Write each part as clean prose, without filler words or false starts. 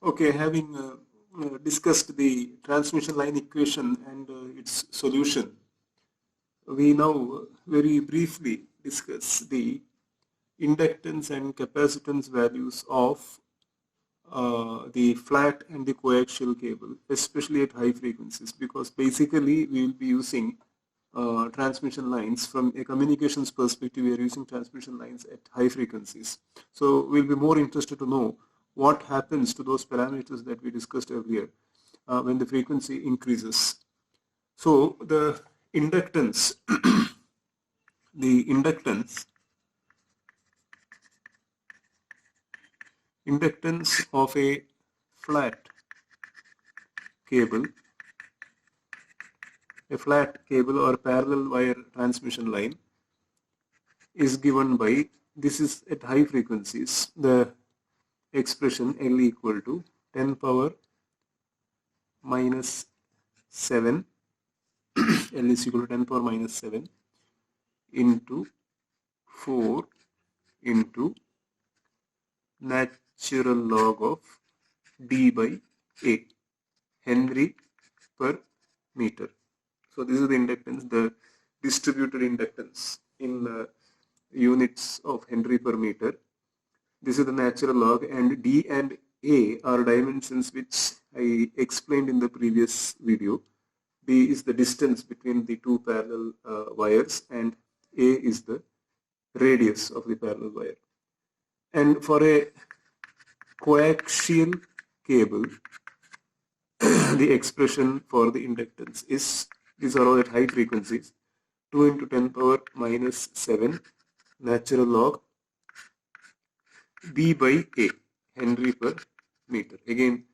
Okay, having discussed the transmission line equation and its solution, we now very briefly discuss the inductance and capacitance values of the flat and the coaxial cable, especially at high frequencies, because basically we will be using transmission lines. From a communications perspective, we are using transmission lines at high frequencies. So we'll be more interested to know what happens to those parameters that we discussed earlier when the frequency increases. So the inductance, the inductance of a flat cable or parallel wire transmission line is given by, this is at high frequencies, the expression L equal to 10 power minus 7, L is equal to 10 power minus 7 into 4 into natural log of D by A, Henry per meter. So this is the inductance, the distributed inductance in units of Henry per meter. This is the natural log, and D and A are dimensions which I explained in the previous video. D is the distance between the two parallel wires, and A is the radius of the parallel wire. And for a coaxial cable, the expression for the inductance is, these are all at high frequencies, 2 into 10 power minus 7 natural log B by A, Henry per meter. Again,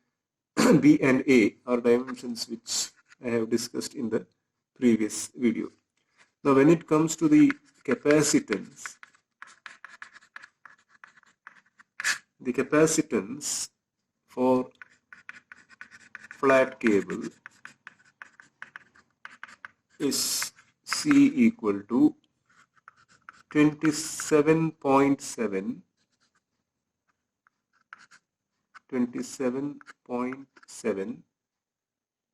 B and A are dimensions which I have discussed in the previous video. Now when it comes to the capacitance, for flat cable is C equal to 27.7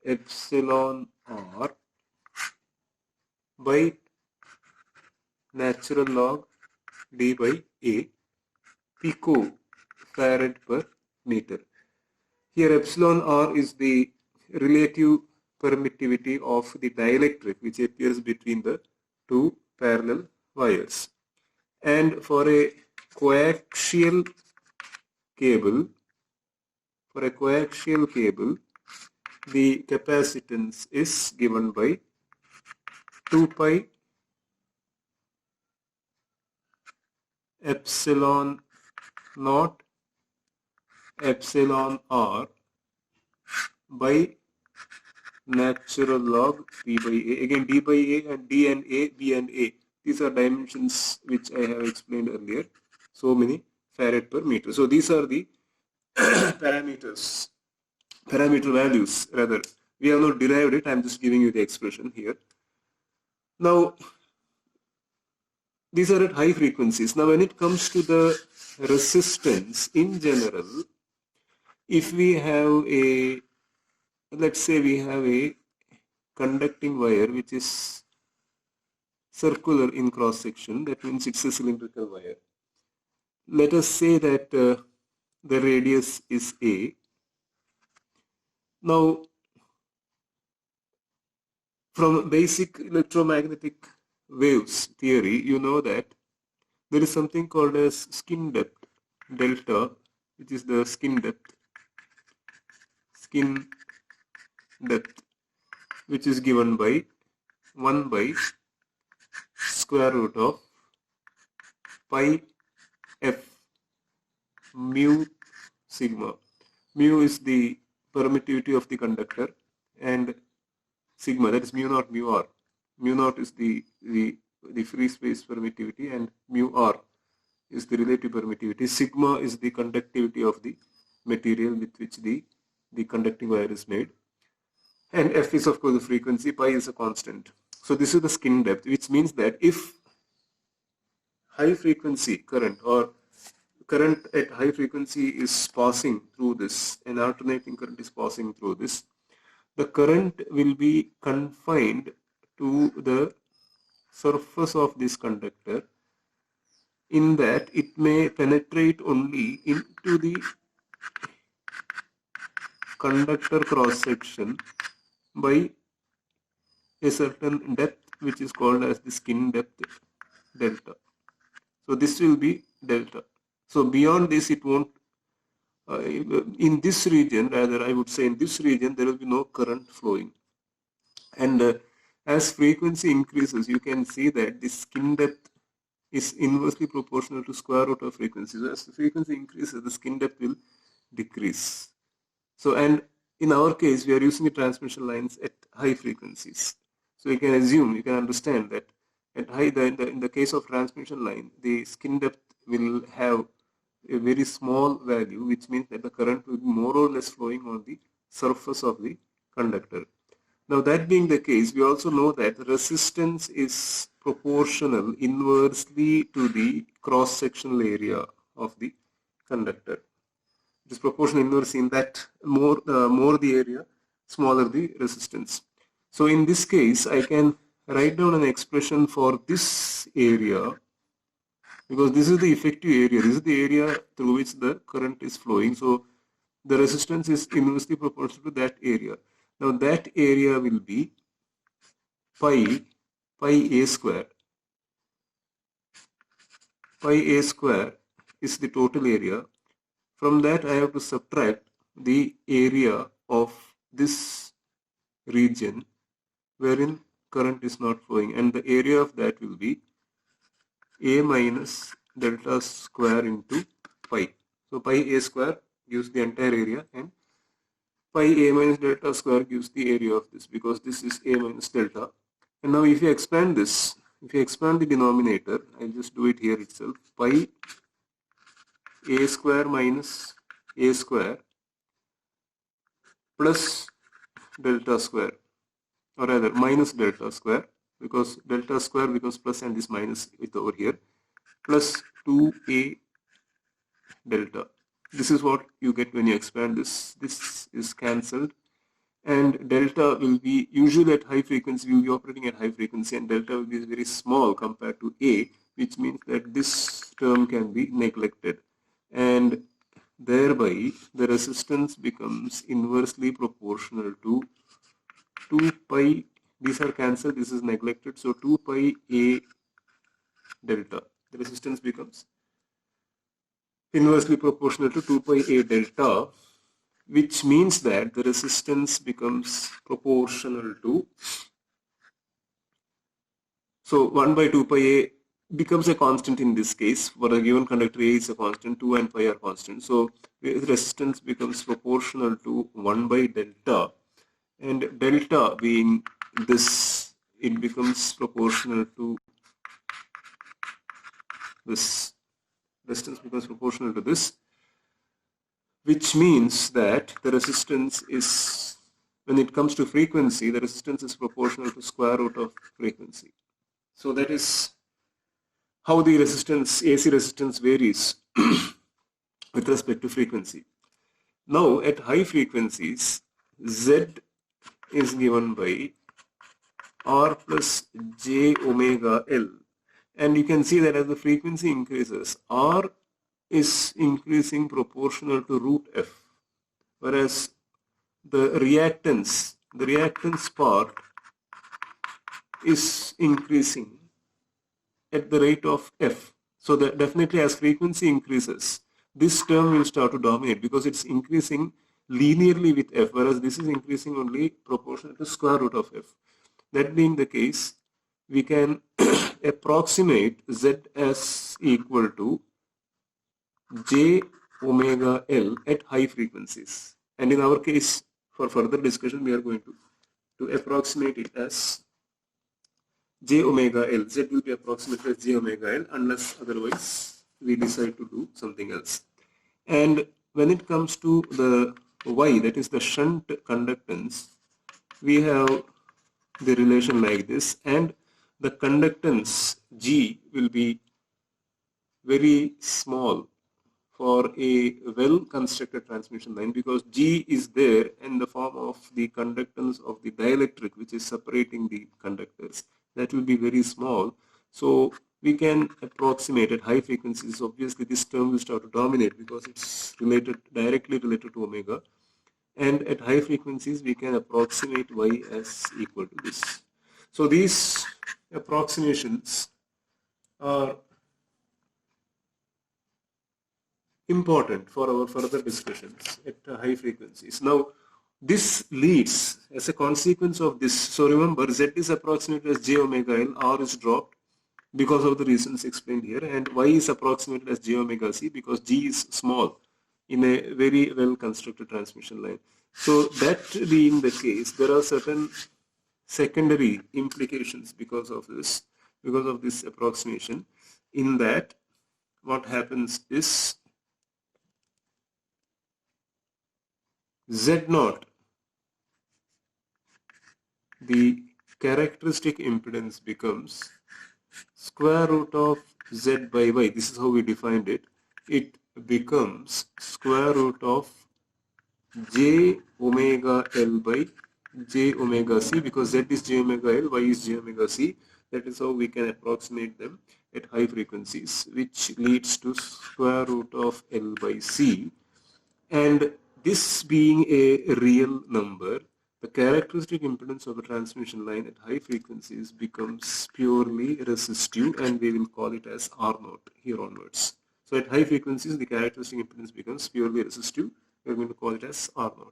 epsilon r by natural log D by A picofarad per meter. Here epsilon r is the relative permittivity of the dielectric which appears between the two parallel wires. And for a coaxial cable, the capacitance is given by 2 pi epsilon naught epsilon r by natural log D by A. Again, D by A and D and A, B and A. These are dimensions which I have explained earlier. So many farad per meter. So these are the parameter values rather. We have not derived it. I am just giving you the expression here. Now, these are at high frequencies. Now, when it comes to the resistance in general, if we have a, let's say we have a conducting wire which is circular in cross section, that means it's a cylindrical wire. Let us say that the radius is A. Now, from basic electromagnetic waves theory, you know that there is something called as skin depth, delta, which is the skin depth, which is given by 1 by square root of pi f mu sigma. Mu is the permittivity of the conductor, and sigma, that is mu naught mu r. Mu naught is the free space permittivity, and mu r is the relative permittivity. Sigma is the conductivity of the material with which the conducting wire is made. And f is of course the frequency, pi is a constant. So this is the skin depth, which means that if high frequency current or current at high frequency is passing through this, an alternating current is passing through this, the current will be confined to the surface of this conductor, in that it may penetrate only into the conductor cross section by a certain depth, which is called as the skin depth delta. So this will be delta. So beyond this it won't, in this region, rather I would say in this region, there will be no current flowing. And as frequency increases, you can see that the skin depth is inversely proportional to square root of frequency. So as the frequency increases, the skin depth will decrease. So, and in our case, we are using the transmission lines at high frequencies. So you can assume, you can understand that at high, in the case of transmission line, the skin depth will have a very small value, which means that the current will be more or less flowing on the surface of the conductor. Now, that being the case, we also know that resistance is proportional inversely to the cross-sectional area of the conductor. It is proportional inverse in that more the area, smaller the resistance. So in this case, I can write down an expression for this area, because this is the effective area, this is the area through which the current is flowing. So the resistance is inversely proportional to that area. Now that area will be pi a square. Pi a square is the total area. From that I have to subtract the area of this region wherein current is not flowing, and the area of that will be a minus delta square into pi. So pi a square gives the entire area, and pi a minus delta square gives the area of this, because this is a minus delta. And now if you expand this, if you expand the denominator, I'll just do it here itself, pi a square minus a square plus delta square, or rather minus delta square, because delta square becomes plus and this minus with over here, plus 2a delta. This is what you get when you expand this. This is cancelled, and delta will be, usually at high frequency, we will be operating at high frequency, and delta will be very small compared to a, which means that this term can be neglected, and thereby the resistance becomes inversely proportional to 2 pi, these are cancelled, this is neglected, so 2 pi a delta. The resistance becomes inversely proportional to 2 pi a delta, which means that the resistance becomes proportional to, so 1 by 2 pi a becomes a constant in this case. For a given conductor, A is a constant, 2 and pi are constant. So the resistance becomes proportional to 1 by delta, and delta being this, it becomes proportional to this. Resistance becomes proportional to this, which means that the resistance is, when it comes to frequency, the resistance is proportional to square root of frequency. So that is how the resistance, AC resistance, varies with respect to frequency. Now at high frequencies, Z is given by R plus J omega L, and you can see that as the frequency increases, R is increasing proportional to root F, whereas the reactance part is increasing at the rate of F. So that definitely as frequency increases, this term will start to dominate, because it's increasing linearly with F, whereas this is increasing only proportional to square root of F. That being the case, we can approximate Z as equal to J omega L at high frequencies. And in our case, for further discussion, we are going to approximate it as J omega L. Z will be approximated as J omega L unless otherwise we decide to do something else. And when it comes to the Y, that is the shunt conductance, we have the relation like this, and the conductance G will be very small for a well-constructed transmission line, because G is there in the form of the conductance of the dielectric which is separating the conductors. That will be very small. So we can approximate at high frequencies. Obviously this term will start to dominate because it's directly related to omega. And at high frequencies we can approximate y as equal to this. So these approximations are important for our further discussions at high frequencies. Now, this leads as a consequence of this. So remember, Z is approximated as j omega L, R is dropped because of the reasons explained here, and Y is approximated as j omega C because G is small in a very well constructed transmission line. So that being the case, there are certain secondary implications because of this approximation. In that, what happens is Z0, the characteristic impedance, becomes square root of Z by Y. This is how we defined it. It becomes square root of j omega L by j omega C, because Z is j omega L, Y is j omega C. That is how we can approximate them at high frequencies, which leads to square root of L by C. And this being a real number, the characteristic impedance of a transmission line at high frequencies becomes purely resistive, and we will call it as R0 here onwards. So at high frequencies, the characteristic impedance becomes purely resistive. We are going to call it as R0.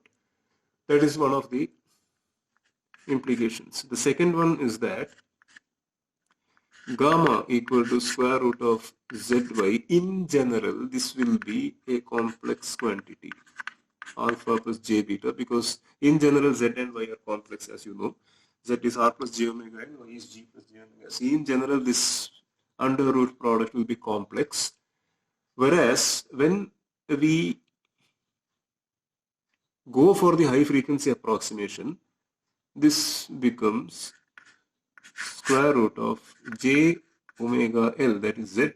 That is one of the implications. The second one is that gamma equal to square root of Zy, in general, this will be a complex quantity, alpha plus j beta, because in general Z and Y are complex, as you know. Z is R plus j omega and Y is G plus j omega C. In general, this under root product will be complex. Whereas when we go for the high frequency approximation, this becomes square root of j omega L, that is Z,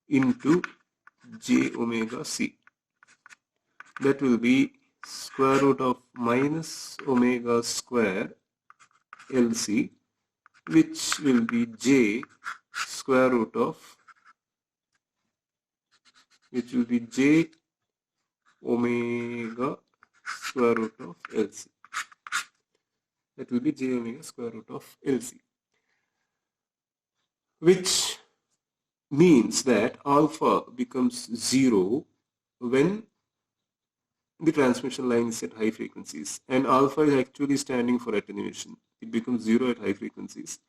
into j omega C. That will be square root of minus omega square LC, which will be j square root of, which will be j omega square root of LC. That will be j omega square root of LC, which means that alpha becomes 0 when the transmission line is at high frequencies, and alpha is actually standing for attenuation. It becomes 0 at high frequencies,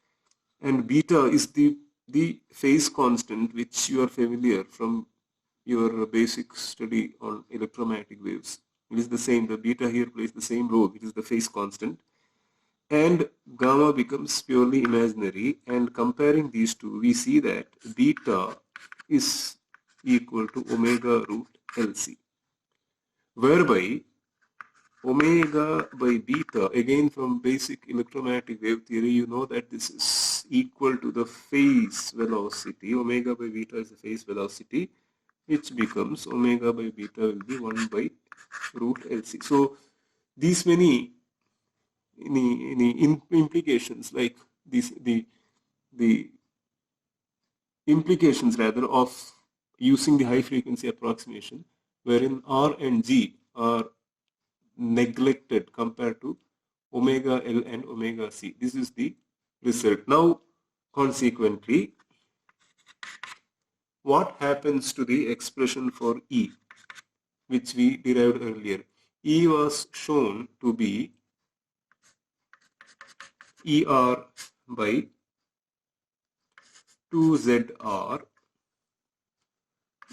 and beta is the phase constant which you are familiar from your basic study on electromagnetic waves. It is the same. The beta here plays the same role. It is the phase constant, and gamma becomes purely imaginary. And comparing these two, we see that beta is equal to omega root LC, whereby omega by beta, again from basic electromagnetic wave theory, you know that this is equal to the phase velocity. Omega by beta is the phase velocity, which becomes omega by beta will be 1 by root LC. So these many implications, like the implications rather of using the high frequency approximation, wherein R and G are neglected compared to omega L and omega C. This is the result. Now, consequently, what happens to the expression for E, which we derived earlier? E was shown to be ER by 2ZR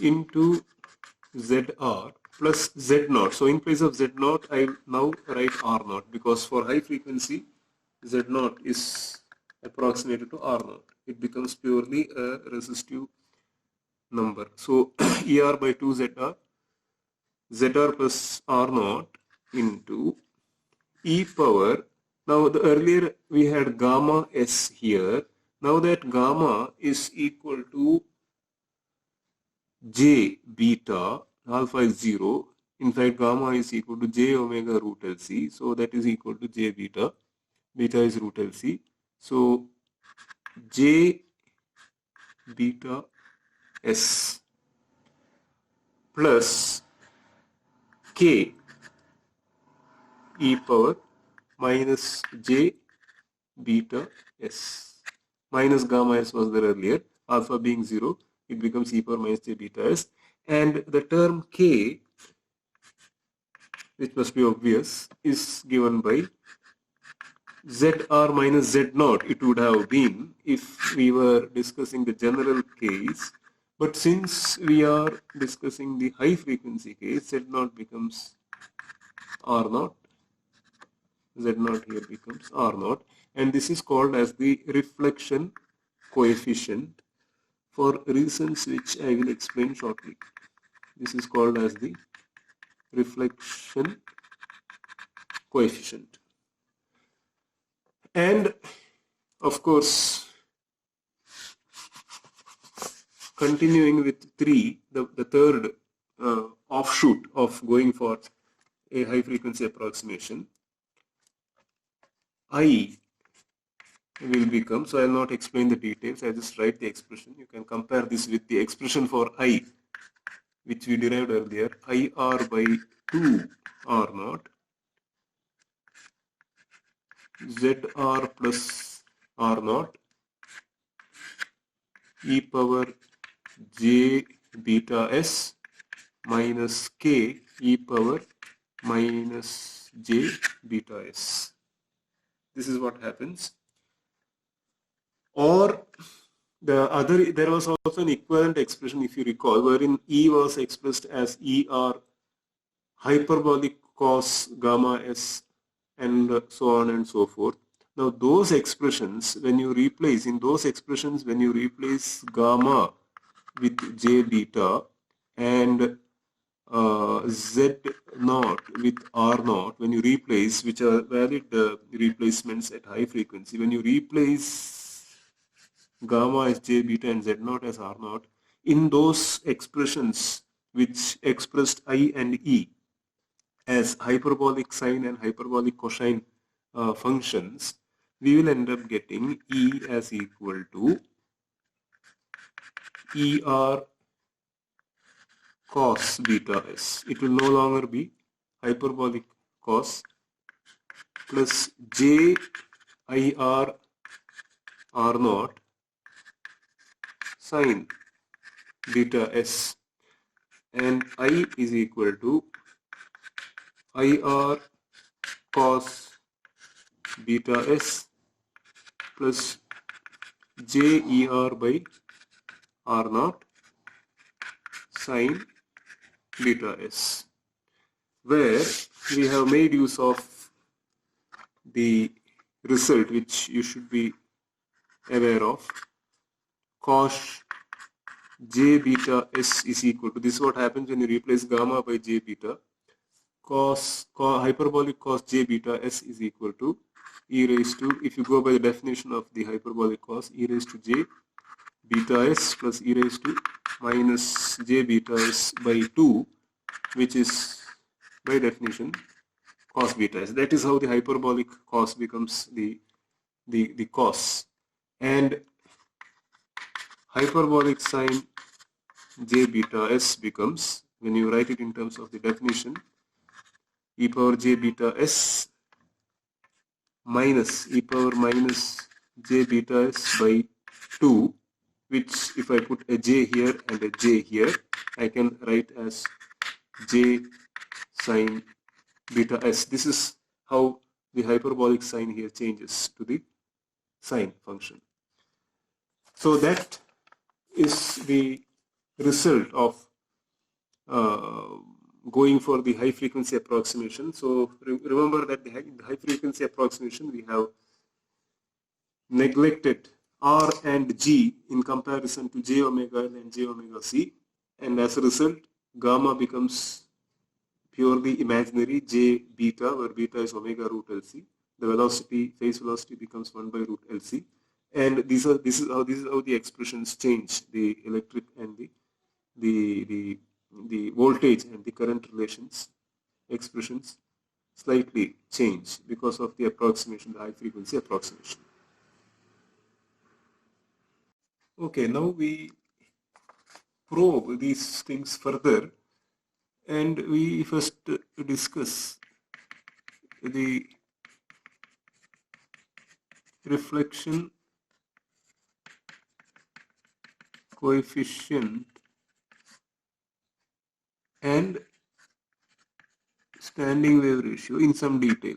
into ZR plus Z0. So in place of Z0, I now write R0, because for high frequency, Z0 is approximated to R0. It becomes purely a resistive number. So ER by 2ZR, ZR plus R0 into E power. Now the earlier we had gamma S here. Now that gamma is equal to j beta, alpha is 0, inside gamma is equal to j omega root LC. So that is equal to j beta. Beta is root LC. So j beta s plus k e power minus j beta s. Minus gamma s was there earlier. Alpha being 0, it becomes e power minus j beta s. And the term k, which must be obvious, is given by ZR minus Z naught. It would have been if we were discussing the general case. But since we are discussing the high frequency case, Z naught becomes R naught. Z naught here becomes R naught. And this is called as the reflection coefficient for reasons which I will explain shortly. This is called as the reflection coefficient. And of course, continuing with 3, the third offshoot of going for a high frequency approximation, I will become, so I will not explain the details, I just write the expression. You can compare this with the expression for I, which we derived earlier, IR by 2 R naught, ZR plus R naught, e power j beta s minus k e power minus j beta s. This is what happens. Or there was also an equivalent expression, if you recall, wherein E was expressed as ER hyperbolic cos gamma s and so on and so forth. Now those expressions, when you replace gamma with j beta and z naught with r naught, when you replace, which are valid replacements at high frequency, when you replace gamma as j beta and z naught as r naught, in those expressions which expressed I and E as hyperbolic sine and hyperbolic cosine functions, we will end up getting E as equal to ER cos beta s. It will no longer be hyperbolic cos plus j IR R naught sine beta s, and I is equal to IR cos beta s plus JER by R naught sine beta s, where we have made use of the result which you should be aware of. Cos j beta s is equal to, this is what happens when you replace gamma by j beta. Hyperbolic cos j beta s is equal to e raised to, if you go by the definition of the hyperbolic cos, e raised to j beta s plus e raised to minus j beta s by 2, which is by definition cos beta s. That is how the hyperbolic cos becomes the cos. And hyperbolic sine j beta s becomes, when you write it in terms of the definition, e power j beta s minus e power minus j beta s by 2, which if I put a j here and a j here, I can write as j sine beta s. This is how the hyperbolic sign here changes to the sine function. So that is the result of going for the high frequency approximation. So remember that the high frequency approximation, we have neglected R and G in comparison to j omega L and j omega C, and as a result gamma becomes purely imaginary, j beta, where beta is omega root LC. The velocity, phase velocity becomes 1 by root LC, and this is how the expressions change, the electric and the the voltage and the current relations expressions slightly change because of the approximation, the high frequency approximation. Okay, now we probe these things further, and we first discuss the reflection coefficient and standing wave ratio in some detail.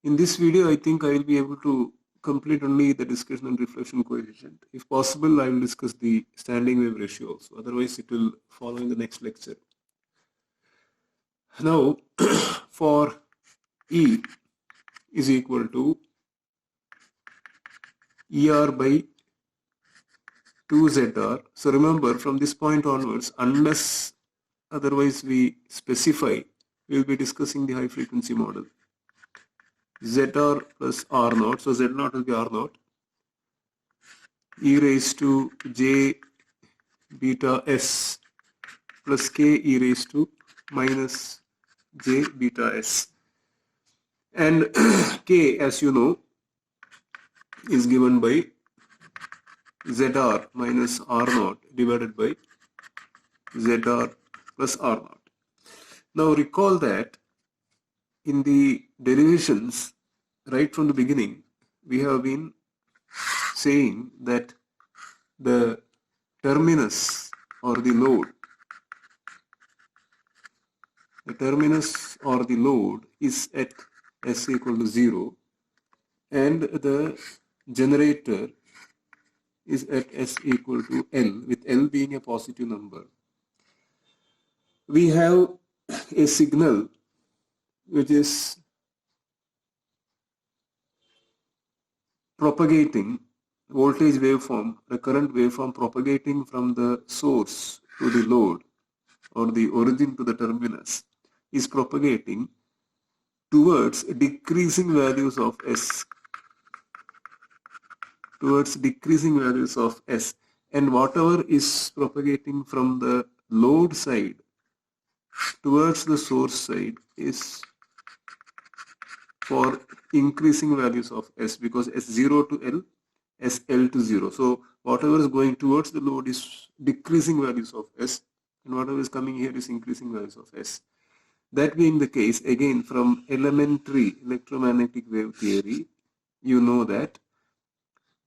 In this video, I think I will be able to complete only the discussion on reflection coefficient. If possible, I will discuss the standing wave ratio also. Otherwise, it will follow in the next lecture. Now, for E is equal to ER by 2ZR. So remember, from this point onwards, unless otherwise we specify, we will be discussing the high frequency model. ZR plus R naught, so Z naught will be R naught, e raised to j beta s plus k e raised to minus j beta s. And k, as you know, is given by ZR minus R naught divided by ZR plus R naught. Now recall that in the derivations, right from the beginning, we have been saying that the terminus or the load, is at s equal to 0, and the generator is at s equal to L, with L being a positive number. We have a signal which is propagating voltage waveform, the current waveform propagating from the source to the load or the origin to the terminus is propagating towards decreasing values of S, and whatever is propagating from the load side towards the source side is for increasing values of S, because S0 to L, SL to 0. So whatever is going towards the load is decreasing values of S, and whatever is coming here is increasing values of S. That being the case, again, from elementary electromagnetic wave theory, you know that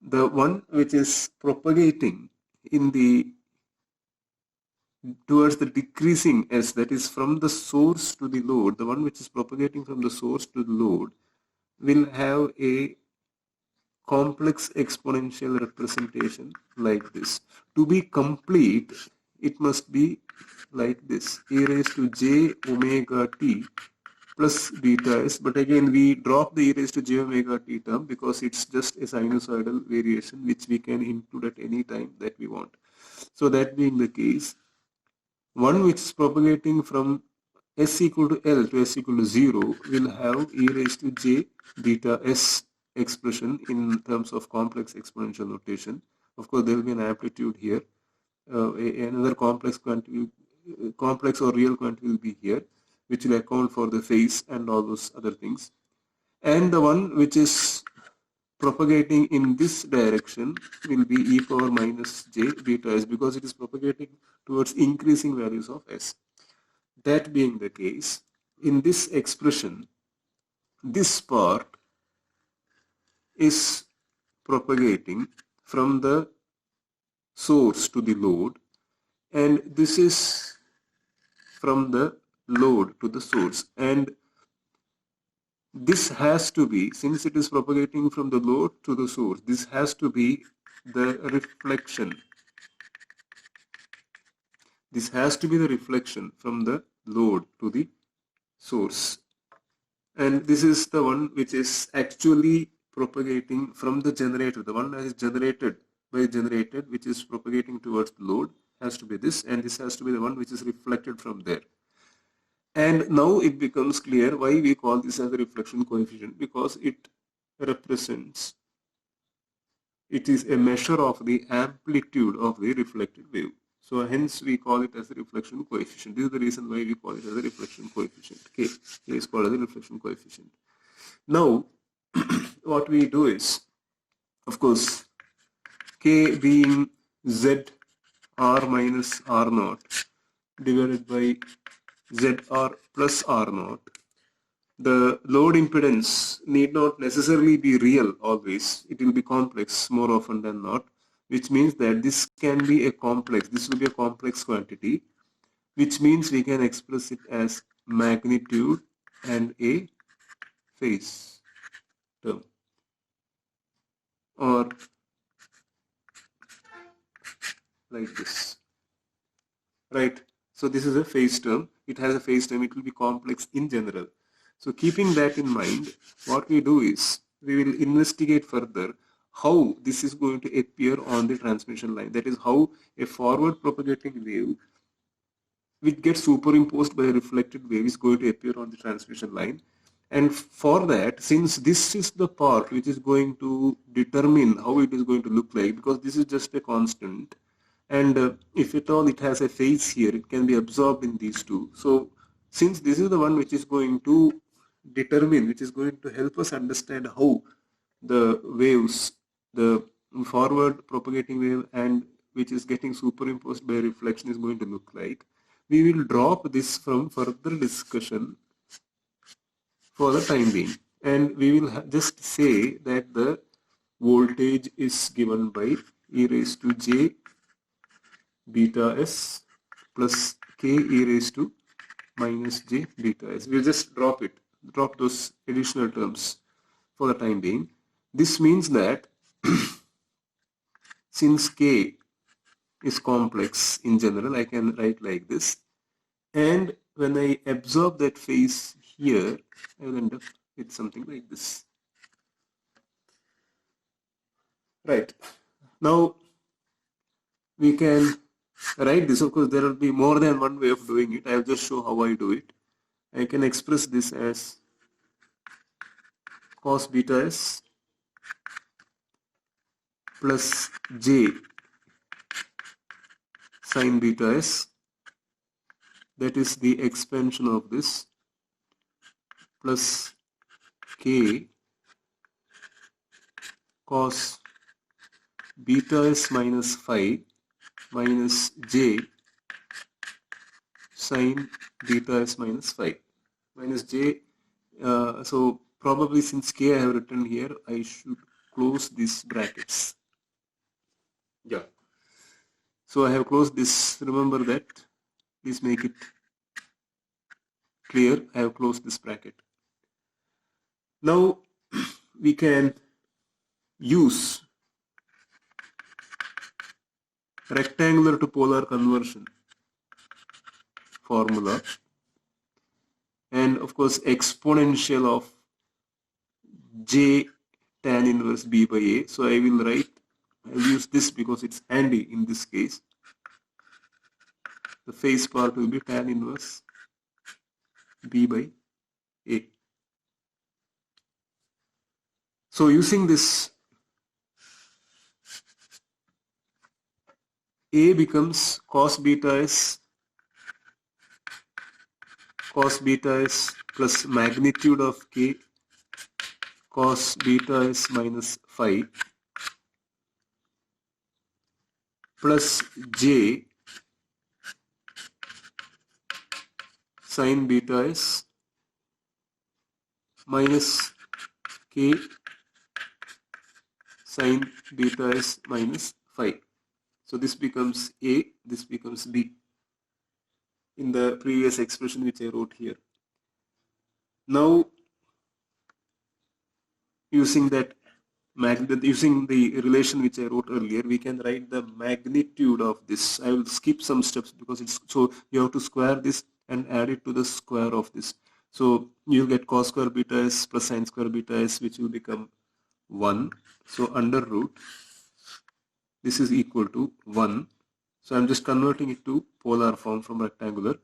the one which is propagating in the towards the decreasing S, that is from the source to the load, the one which is propagating from the source to the load will have a complex exponential representation like this. To be complete, it must be like this, e raised to j omega t plus beta s, but again we drop the e raised to j omega t term because it's just a sinusoidal variation which we can include at any time that we want. So that being the case, one which is propagating from s equal to L to s equal to 0 will have e raised to j beta s expression in terms of complex exponential notation. Of course, there will be an amplitude here. Another complex quantity, complex or real quantity will be here, which will account for the phase and all those other things. And the one which is propagating in this direction will be e power minus j beta s, because it is propagating towards increasing values of s. That being the case, in this expression, this part is propagating from the source to the load, and this is from the load to the source, and this has to be, since it is propagating from the load to the source, this has to be the reflection. This has to be the reflection from the load to the source, and this is the one which is actually propagating from the generator. The one that is generated by generator, which is propagating towards the load, has to be this, and this has to be the one which is reflected from there. And now it becomes clear why we call this as a reflection coefficient, because it represents, it is a measure of the amplitude of the reflected wave. So hence we call it as a reflection coefficient. This is the reason why we call it as a reflection coefficient. K is called as a reflection coefficient. Now, what we do is, of course, K being Z R minus R naught divided by ZR plus R naught. The load impedance need not necessarily be real always. It will be complex more often than not, which means that this can be a complex, this will be a complex quantity, which means we can express it as magnitude and a phase term, or like this, right? So this is a phase term. It has a phase term. It will be complex in general. So keeping that in mind, what we do is we will investigate further how this is going to appear on the transmission line. That is how a forward propagating wave which gets superimposed by a reflected wave is going to appear on the transmission line. And for that, since this is the part which is going to determine how it is going to look like, because this is just a constant, and if at all it has a phase here, it can be absorbed in these two. So since this is the one which is going to determine, which is going to help us understand how the waves, the forward propagating wave and which is getting superimposed by reflection is going to look like, we will drop this from further discussion for the time being, and we will just say that the voltage is given by e raised to j beta s plus k e raised to minus j beta s. We'll just drop those additional terms for the time being. This means that since k is complex in general, I can write like this, and when I absorb that phase here, I will end up with something like this. Right. Now we can write this. Of course, there will be more than one way of doing it. I will just show how I do it. I can express this as cos beta s plus j sin beta s, that is the expansion of this, plus k cos beta s minus phi minus j sin beta s minus phi minus j. So probably since k I have written here, I should close these brackets. Yeah. So I have closed this. Remember that. Please make it clear. I have closed this bracket. Now we can use rectangular to polar conversion formula, and of course exponential of j tan inverse b by a. So I will use this because it's handy in this case. The phase part will be tan inverse b by a. So using this, a becomes cos beta s plus magnitude of k cos beta s minus phi plus j sin beta s minus k sin beta s minus phi. So this becomes a, this becomes b in the previous expression which I wrote here. Now using the relation which I wrote earlier, we can write the magnitude of this. I will skip some steps because it's so you have to square this and add it to the square of this. So you'll get cos square beta s plus sin square beta s, which will become 1. So under root, this is equal to 1. So I'm just converting it to polar form from rectangular.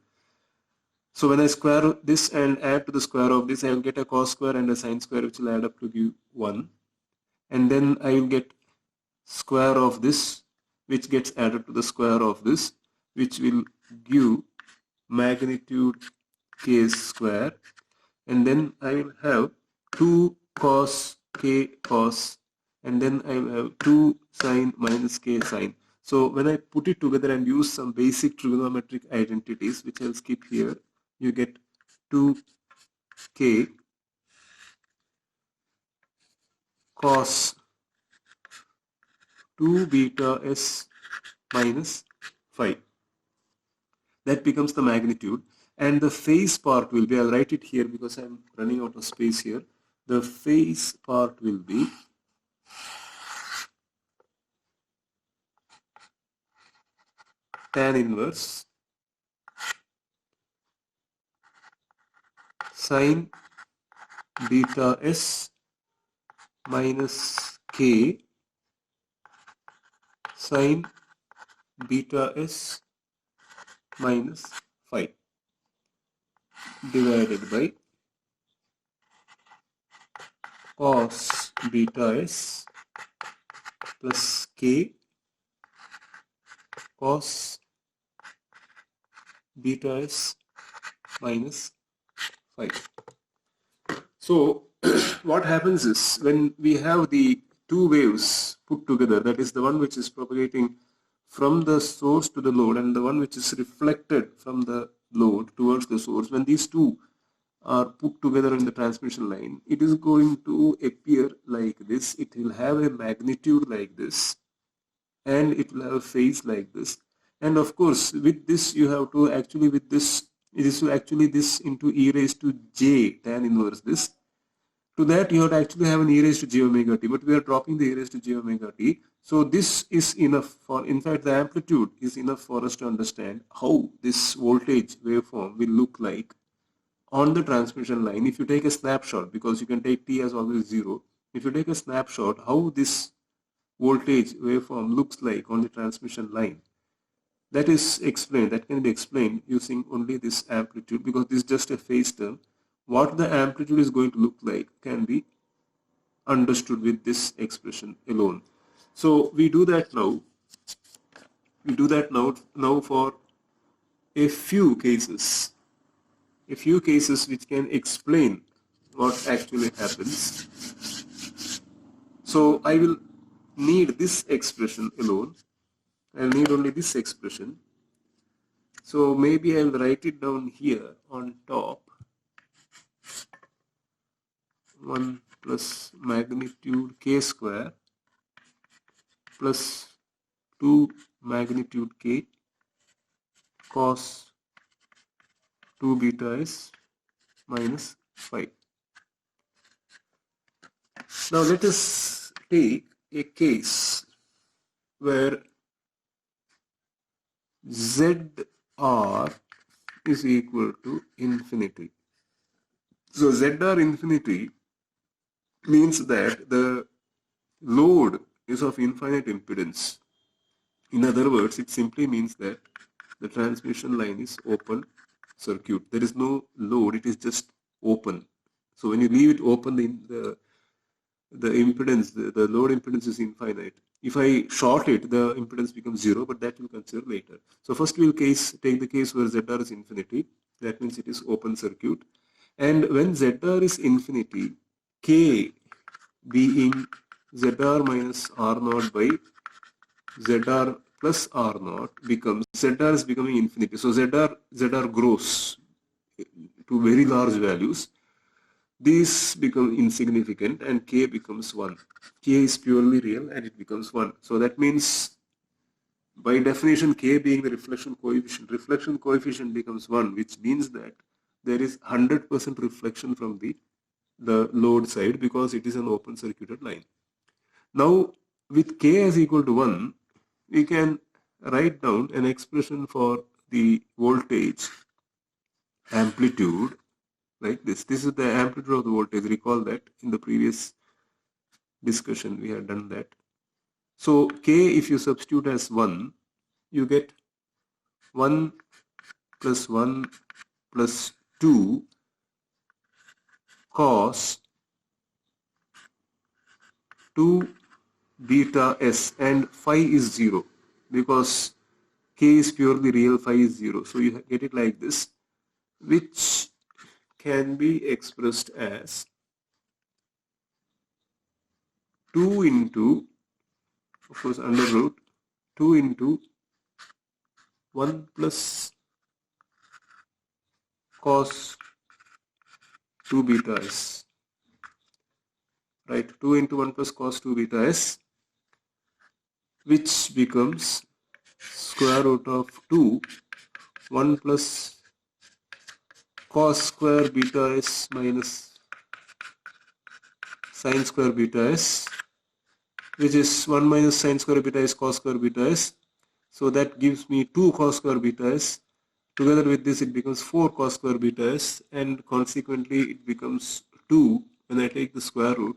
So when I square this and add to the square of this, I will get a cos square and a sin square, which will add up to give 1. And then I will get square of this, which gets added to the square of this. which will give magnitude k square, and then I will have 2 cos k cos, and then I will have 2 sine minus k sine. So when I put it together and use some basic trigonometric identities, which I'll skip here, you get 2k cos 2 beta s minus phi. That becomes the magnitude, and the phase part will be, I'll write it here because I'm running out of space here. The phase part will be tan inverse sine beta s minus k sine beta s minus phi divided by cos beta s plus k cos beta s minus phi. So what happens is, when we have the two waves put together, that is the one which is propagating from the source to the load and the one which is reflected from the load towards the source, when these two are put together in the transmission line, it is going to appear like this. It will have a magnitude like this, and it will have a phase like this. And of course, with this you have to actually, with this, it is actually this into e raised to j tan inverse this. To that you have to actually have an e raised to j omega t, but we are dropping the e raised to j omega t. So this is enough for, in fact, the amplitude is enough for us to understand how this voltage waveform will look like on the transmission line. If you take a snapshot, because you can take t as always 0, if you take a snapshot how this voltage waveform looks like on the transmission line, that is explained, that can be explained using only this amplitude, because this is just a phase term. What the amplitude is going to look like can be understood with this expression alone. So we do that now. We do that now for a few cases which can explain what actually happens. So I will need this expression alone. I'll need only this expression. So maybe I'll write it down here on top. 1 plus magnitude k square plus 2 magnitude k cos 2 beta s minus phi. Now let us take a case where ZR is equal to infinity. So ZR infinity means that the load is of infinite impedance. In other words, it simply means that the transmission line is open circuit. There is no load, it is just open. So when you leave it open, the impedance, the load impedance is infinite. If I short it, the impedance becomes 0, but that we'll consider later. So first we'll take the case where ZR is infinity. That means it is open circuit. And when ZR is infinity, K being ZR minus R0 by ZR plus R0 becomes, ZR is becoming infinity. So ZR grows to very large values. These become insignificant and K becomes 1. K is purely real and it becomes 1. So that means, by definition, K being the reflection coefficient becomes 1, which means that there is 100% reflection from the load side, because it is an open circuited line. Now with K as equal to 1, we can write down an expression for the voltage amplitude like this. This is the amplitude of the voltage. Recall that in the previous discussion we had done that. So K, if you substitute as 1, you get 1 plus 1 plus 2 cos 2 beta s, and phi is 0 because K k is purely real, phi is 0. So you get it like this, which can be expressed as 2 into, of course, under root 2 into 1 plus cos 2 beta s, right? 2 into 1 plus cos 2 beta s, which becomes square root of 2, 1 plus cos square beta s minus sin square beta s, which is 1 minus sin square beta s cos square beta s. So that gives me 2 cos square beta s. Together with this, it becomes 4 cos square beta s, and consequently it becomes 2 when I take the square root,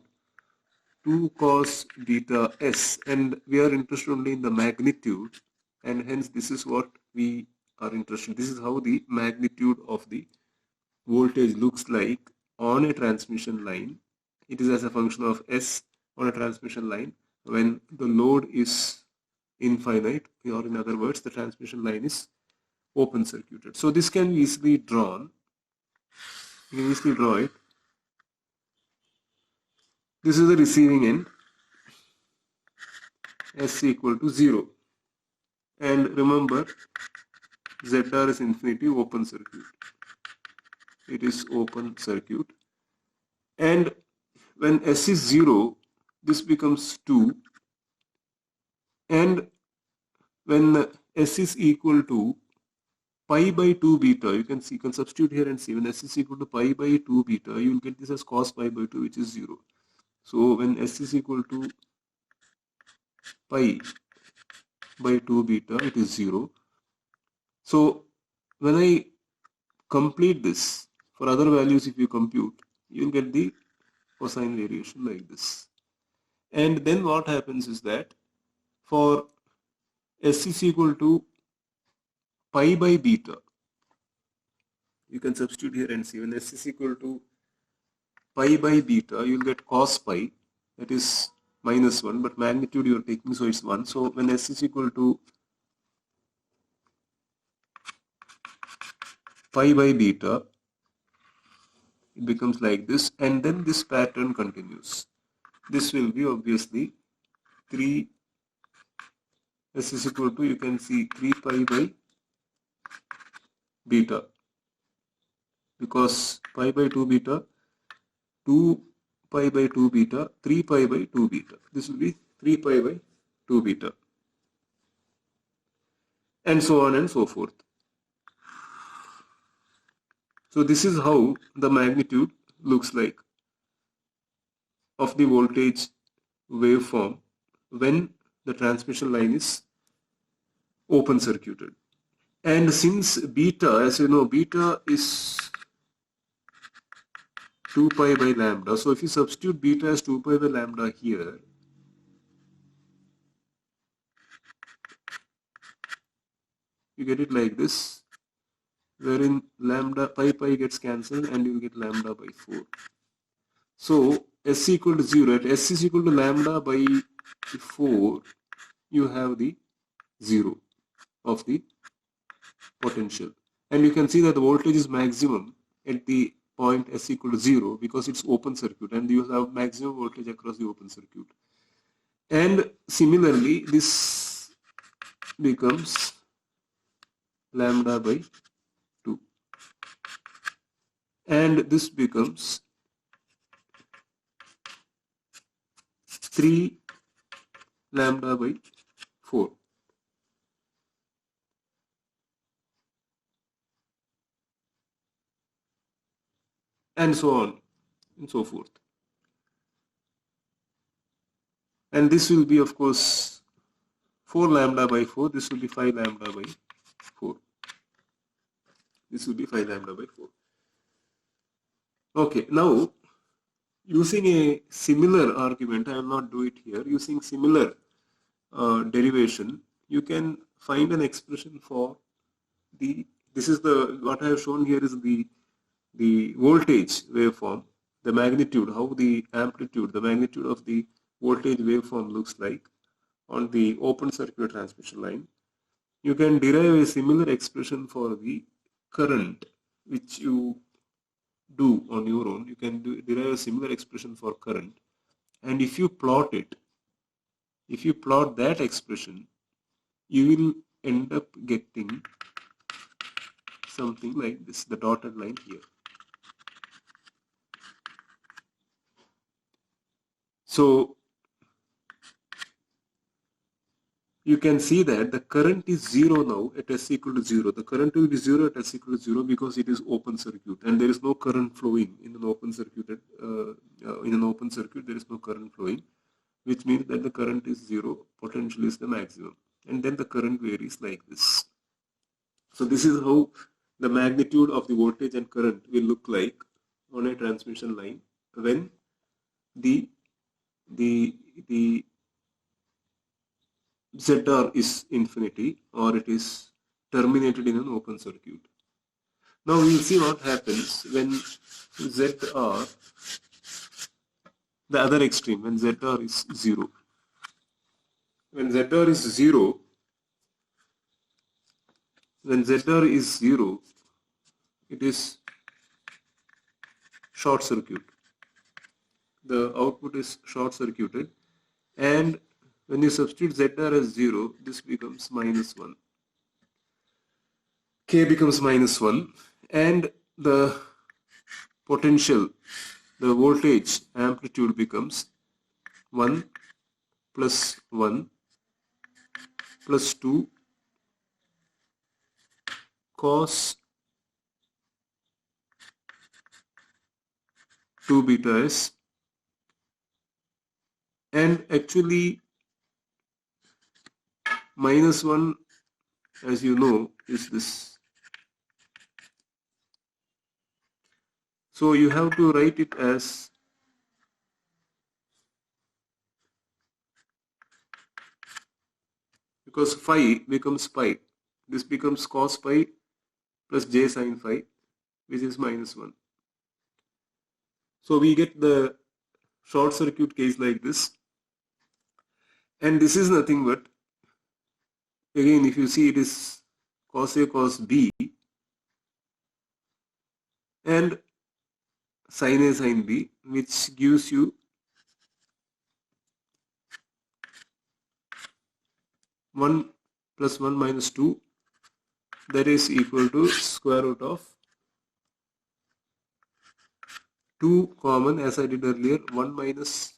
2 cos beta s, and we are interested only in the magnitude, and hence this is what we are interested in. This is how the magnitude of the voltage looks like on a transmission line. It is as a function of s on a transmission line when the load is infinite, or in other words, the transmission line is open circuited. So this can be easily drawn. You can easily draw it. This is the receiving end, S equal to 0. And remember, ZR is infinity, open circuit. It is open circuit. And when S is 0, this becomes 2. And when S is equal to pi by 2 beta, you can substitute here and see, when S is equal to pi by 2 beta, you will get this as cos pi by 2, which is 0. So when S is equal to pi by 2 beta, it is 0. So when I complete this, for other values if you compute, you will get the cosine variation like this. And then what happens is that for S is equal to pi by beta, you can substitute here and see, when S is equal to pi by beta, you will get cos pi, that is minus 1, but magnitude you are taking, so it's 1. So when S is equal to pi by beta, it becomes like this, and then this pattern continues. This will be obviously 3, S is equal to, you can see 3 pi by beta, because pi by 2 beta, 2 pi by 2 beta, 3 pi by 2 beta. This will be 3 pi by 2 beta, and so on and so forth. So this is how the magnitude looks like of the voltage waveform when the transmission line is open circuited. And since beta, as you know, beta is 2 pi by lambda. So if you substitute beta as 2 pi by lambda here, you get it like this, wherein lambda pi gets cancelled and you will get lambda by 4. So S equal to 0, at S is equal to lambda by 4, you have the 0 of the potential. And you can see that the voltage is maximum at the point S equal to 0 because it's open circuit, and you have maximum voltage across the open circuit. And similarly, this becomes lambda by 2. And this becomes 3 lambda by 4. And so on and so forth. And this will be, of course, 4 lambda by 4. This will be 5 lambda by 4. This will be 5 lambda by 4. Okay, now using a similar argument, I will not do it here, using similar derivation, you can find an expression for the, this is the, what I have shown here is the voltage waveform, the magnitude, how the amplitude, the magnitude of the voltage waveform looks like on the open circuit transmission line. you can derive a similar expression for the current, which you do on your own. You can derive a similar expression for current, and if you plot it, if you plot that expression, you will end up getting something like this, the dotted line here. So you can see that the current is 0 now at S equal to 0. The current will be 0 at S equal to 0 because it is open circuit, and there is no current flowing in an open circuit. There is no current flowing, which means that the current is 0, potential is the maximum, and then the current varies like this. So this is how the magnitude of the voltage and current will look like on a transmission line when the ZR is infinity, or it is terminated in an open circuit. Now we will see what happens when ZR, the other extreme, when ZR is 0. When ZR is 0, it is short circuit. The output is short circuited, and when you substitute ZR as 0, this becomes minus 1. K becomes minus 1, and the potential, the voltage amplitude becomes 1 plus 1 plus 2 cos 2 beta s, and actually minus 1, as you know, is this. So you have to write it as because phi becomes pi, this becomes cos pi plus j sin phi, which is minus 1. So we get the short circuit case like this, and this is nothing but, again, if you see, it is cos A cos B and sin A sin B, which gives you 1 plus 1 minus 2, that is equal to square root of 2 common, as I did earlier, 1 minus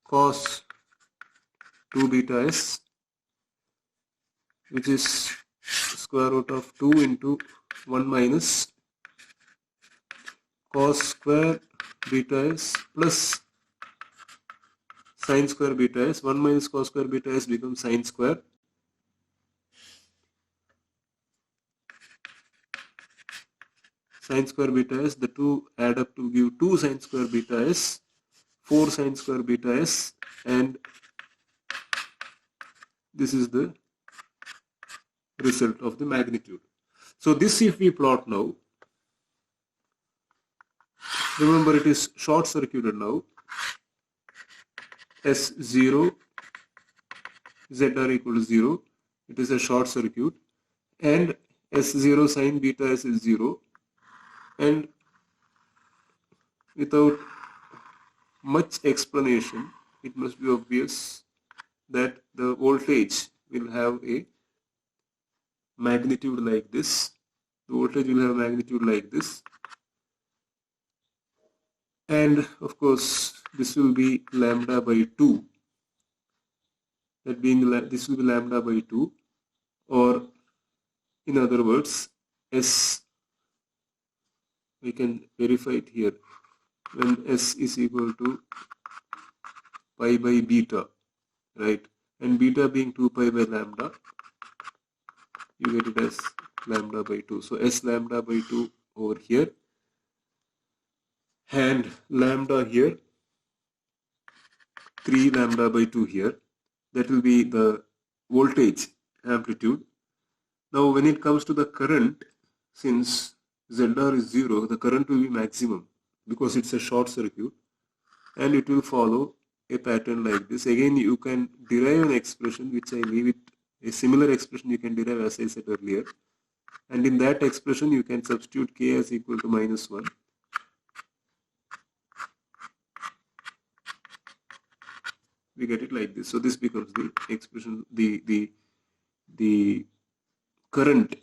cos 2 beta s, which is square root of 2 into 1 minus cos square beta s plus sin square beta s. 1 minus cos square beta s becomes sin square. Sin square beta s, the two add up to give 2 sin square beta s, 4 sin square beta s, and this is the result of the magnitude. So this, if we plot now, remember it is short circuited now, S0, ZR equal to 0, it is a short circuit, and S0 sin beta S is 0, and without much explanation, it must be obvious that the voltage will have a magnitude like this. The voltage will have magnitude like this, and of course this will be lambda by 2. That being, this will be lambda by 2, or in other words, S, we can verify it here, when S is equal to pi by beta, right? And beta being 2 pi by lambda, you get it as lambda by 2. So S lambda by 2 over here, and lambda here, 3 lambda by 2 here. That will be the voltage amplitude. Now when it comes to the current, since ZR is 0, the current will be maximum because it's a short circuit, and it will follow a pattern like this, again you can derive an expression which I leave it, a similar expression you can derive as I said earlier, and in that expression you can substitute k as equal to -1. We get it like this. So this becomes the expression, the current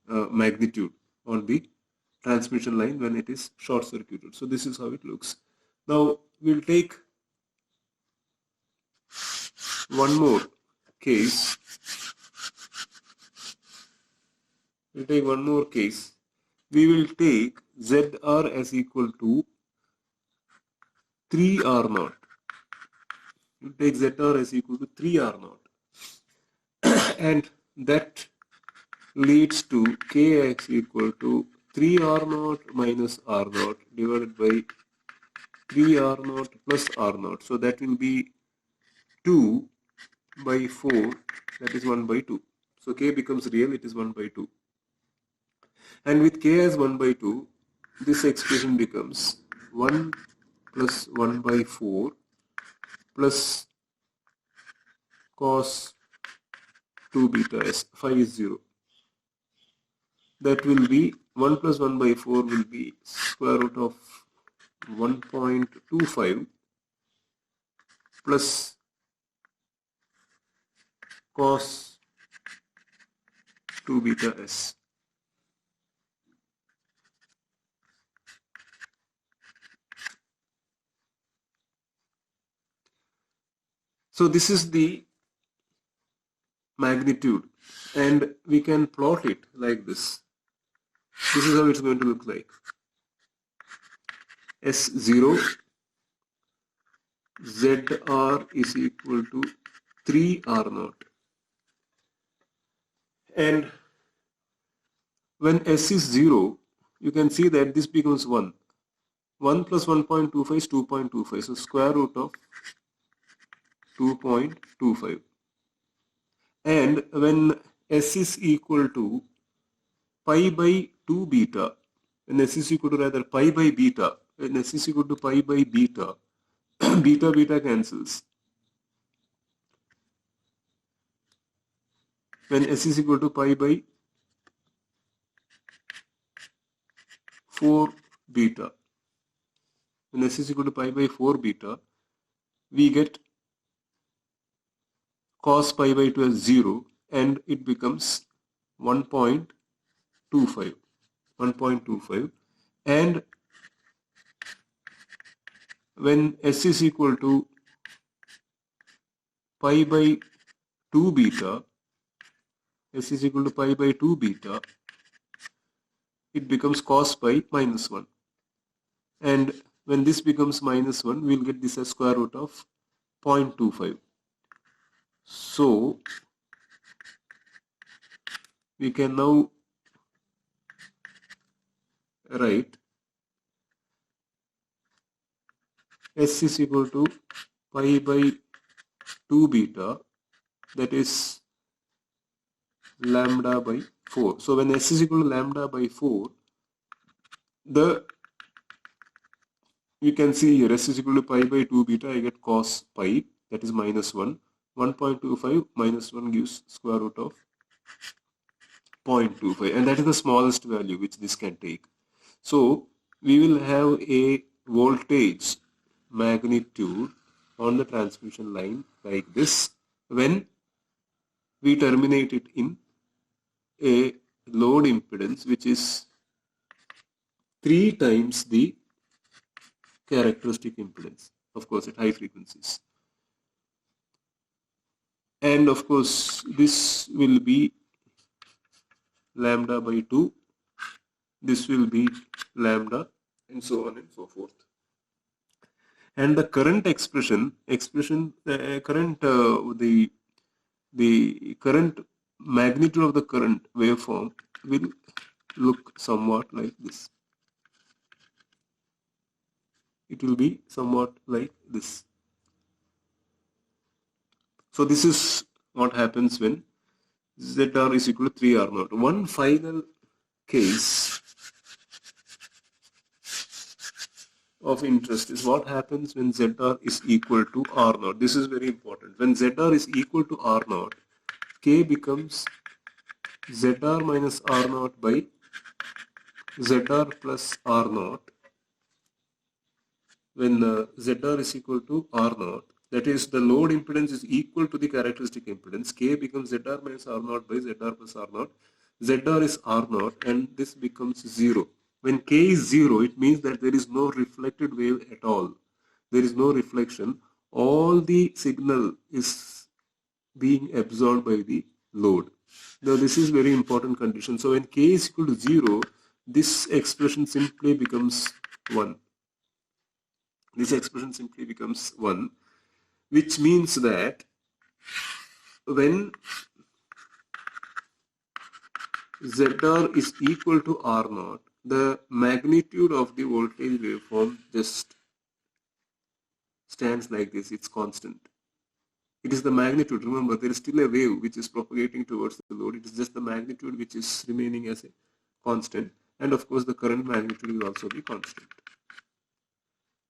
magnitude on the transmission line when it is short circuited. So this is how it looks. Now we'll take one more case. We'll take one more case. We will take ZR as equal to 3R0. We'll take ZR as equal to 3R0. And that leads to K as equal to 3R0 minus R0 divided by 3R0 plus R0. So that will be 2 by 4, that is 1 by 2. So K becomes real, it is 1 by 2. And with K as 1 by 2, this expression becomes 1 plus 1 by 4 plus cos 2 beta s, phi is 0. That will be 1 plus 1 by 4 will be square root of 1.25 plus cos 2 beta s. So this is the magnitude, and we can plot it like this. This is how it's going to look like. S0 ZR is equal to 3R0. And when S is 0, you can see that this becomes 1. 1 plus 1.25 is 2.25. So square root of 2.25. And when S is equal to pi by 2 beta, when S is equal to rather pi by beta, when S is equal to pi by beta, beta beta cancels. When S is equal to pi by 4 beta, when S is equal to pi by 4 beta, we get cos pi by 2 as 0, and it becomes 1.25. 1.25. And when S is equal to pi by 2 beta, S is equal to pi by 2 beta, it becomes cos pi minus 1. And when this becomes minus 1, we'll get this as square root of 0.25. So we can now write S is equal to pi by 2 beta, that is lambda by 4. So when S is equal to lambda by 4, you can see here S is equal to pi by 2 beta, I get cos pi, that is minus 1. 1.25 minus 1 gives square root of 0.25, and that is the smallest value which this can take. So we will have a voltage magnitude on the transmission line like this when we terminate it in a load impedance which is 3 times the characteristic impedance, of course at high frequencies. And of course this will be lambda by 2, this will be lambda, and so on and so forth. And the current the current magnitude of the current waveform will look somewhat like this. It will be somewhat like this. So this is what happens when ZR is equal to 3R0. One final case of interest is what happens when ZR is equal to R0. This is very important. When ZR is equal to R0, K becomes ZR minus R0 by ZR plus R0. When ZR is equal to R0, that is the load impedance is equal to the characteristic impedance, K becomes ZR minus R0 by ZR plus R0. ZR is R0 and this becomes 0. When K is 0, it means that there is no reflected wave at all. There is no reflection. All the signal is being absorbed by the load. Now this is very important condition. So when K is equal to 0, this expression simply becomes 1. This expression simply becomes 1, which means that when ZR is equal to R0, the magnitude of the voltage waveform just stands like this. It's constant. It is the magnitude. Remember, there is still a wave which is propagating towards the load. It is just the magnitude which is remaining as a constant. And of course, the current magnitude will also be constant.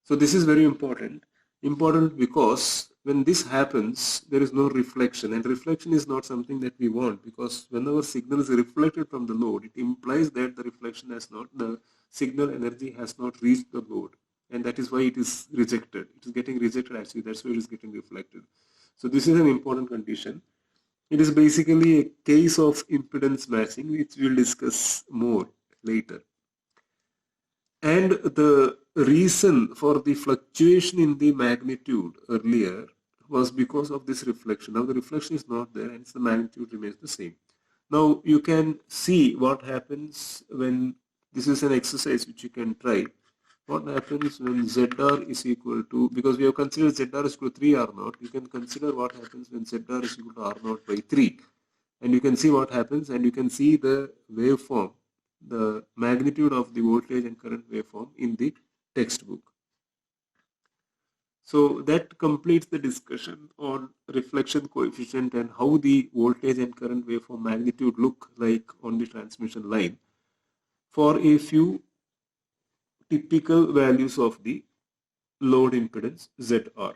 So this is very important. Important because when this happens, there is no reflection, and reflection is not something that we want, because whenever signal is reflected from the load, it implies that the signal energy has not reached the load, and that is why it is rejected. It is getting rejected actually, that's why it is getting reflected. So this is an important condition. It is basically a case of impedance matching, which we will discuss more later. And the reason for the fluctuation in the magnitude earlier was because of this reflection. Now the reflection is not there and the magnitude remains the same. Now you can see what happens when, this is an exercise which you can try. What happens when ZR is equal to, because we have considered ZR is equal to 3R0, you can consider what happens when ZR is equal to R0 by 3. And you can see what happens, and you can see the waveform, the magnitude of the voltage and current waveform in the textbook. So that completes the discussion on reflection coefficient and how the voltage and current waveform magnitude look like on the transmission line for a few typical values of the load impedance ZR.